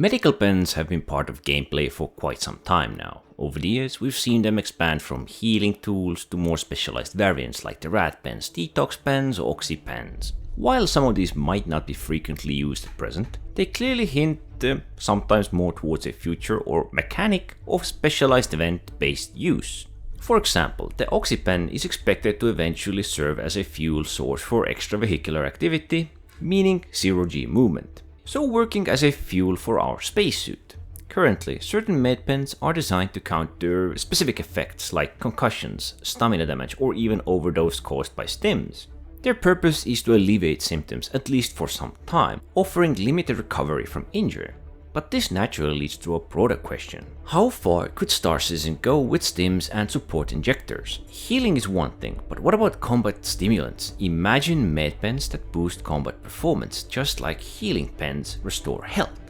Medical pens have been part of gameplay for quite some time now. Over the years, we've seen them expand from healing tools to more specialized variants like the rat pens, detox pens, or oxy pens. While some of these might not be frequently used at present, they clearly hint sometimes more towards a future or mechanic of specialized event-based use. For example, the oxy pen is expected to eventually serve as a fuel source for extravehicular activity, meaning zero-G movement, so working as a fuel for our spacesuit. Currently, certain medpens are designed to counter specific effects like concussions, stamina damage, or even overdose caused by stims. Their purpose is to alleviate symptoms, at least for some time, offering limited recovery from injury. But this naturally leads to a broader question. How far could Star Citizen go with stims and support injectors? Healing is one thing, but what about combat stimulants? Imagine medpens that boost combat performance, just like healing pens restore health.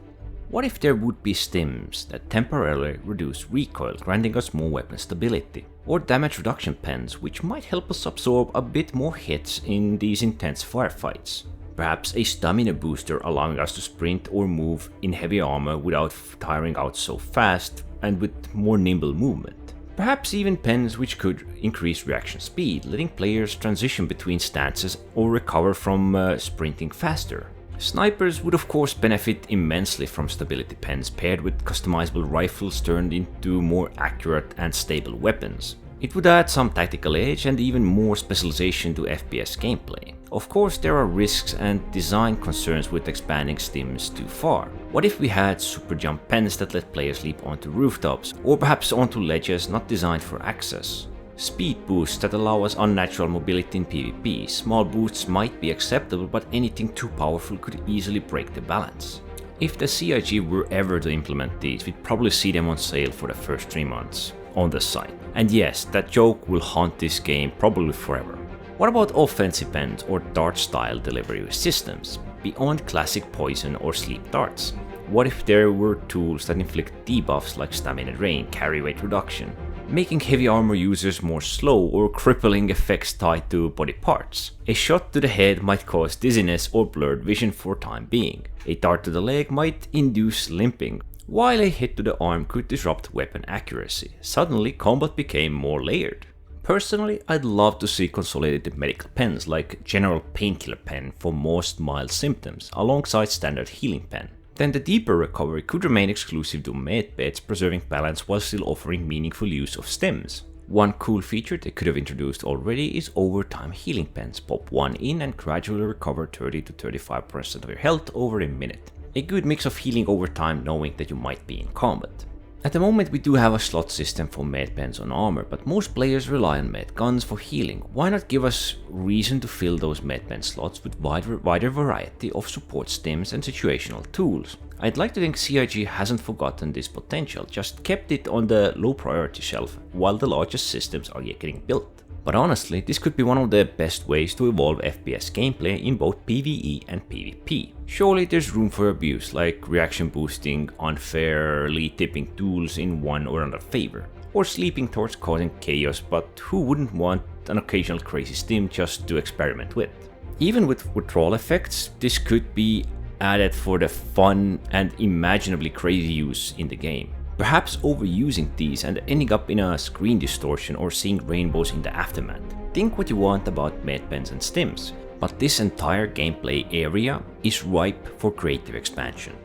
What if there would be stims that temporarily reduce recoil, granting us more weapon stability? Or damage reduction pens, which might help us absorb a bit more hits in these intense firefights? Perhaps a stamina booster allowing us to sprint or move in heavy armor without tiring out so fast and with more nimble movement. Perhaps even pens which could increase reaction speed, letting players transition between stances or recover from sprinting faster. Snipers would of course benefit immensely from stability pens paired with customizable rifles turned into more accurate and stable weapons. It would add some tactical edge and even more specialization to FPS gameplay. Of course, there are risks and design concerns with expanding stims too far. What if we had super jump pens that let players leap onto rooftops, or perhaps onto ledges not designed for access? Speed boosts that allow us unnatural mobility in PvP. Small boosts might be acceptable, but anything too powerful could easily break the balance. If the CIG were ever to implement these, we'd probably see them on sale for the first 3 months on the site. And yes, that joke will haunt this game probably forever. What about offensive pens or dart-style delivery systems, beyond classic poison or sleep darts? What if there were tools that inflict debuffs like stamina drain, carry weight reduction, making heavy armor users more slow, or crippling effects tied to body parts? A shot to the head might cause dizziness or blurred vision for time being. A dart to the leg might induce limping, while a hit to the arm could disrupt weapon accuracy. Suddenly, combat became more layered. Personally, I'd love to see consolidated medical pens like General Painkiller Pen for most mild symptoms, alongside standard healing pen. Then the deeper recovery could remain exclusive to medbeds, preserving balance while still offering meaningful use of stims. One cool feature they could have introduced already is overtime healing pens. Pop one in and gradually recover 30 to 35% of your health over a minute. A good mix of healing over time knowing that you might be in combat. At the moment we do have a slot system for medpens on armor, but most players rely on med guns for healing. Why not give us reason to fill those medpen slots with wider variety of support stims and situational tools? I'd like to think CIG hasn't forgotten this potential, just kept it on the low priority shelf while the largest systems are yet getting built. But honestly, this could be one of the best ways to evolve FPS gameplay in both PvE and PvP. Surely there's room for abuse, like reaction boosting unfairly tipping tools in one or another favor, or sleeping torch causing chaos, but who wouldn't want an occasional crazy stim just to experiment with? Even with withdrawal effects, this could be added for the fun and imaginably crazy use in the game. Perhaps overusing these and ending up in a screen distortion or seeing rainbows in the aftermath. Think what you want about medpens and stims, but this entire gameplay area is ripe for creative expansion.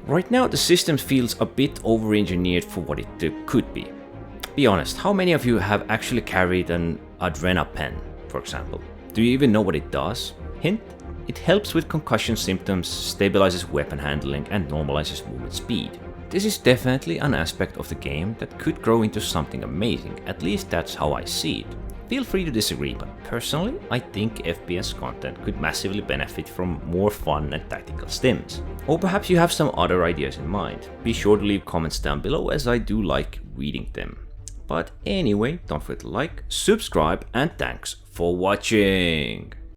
Right now the system feels a bit over-engineered for what it could be. Be honest, how many of you have actually carried an Adrena pen, for example? Do you even know what it does? Hint? It helps with concussion symptoms, stabilizes weapon handling, and normalizes movement speed. This is definitely an aspect of the game that could grow into something amazing, at least that's how I see it. Feel free to disagree, but personally, I think FPS content could massively benefit from more fun and tactical stims. Or perhaps you have some other ideas in mind. Be sure to leave comments down below, as I do like reading them. But anyway, don't forget to like, subscribe, and thanks for watching!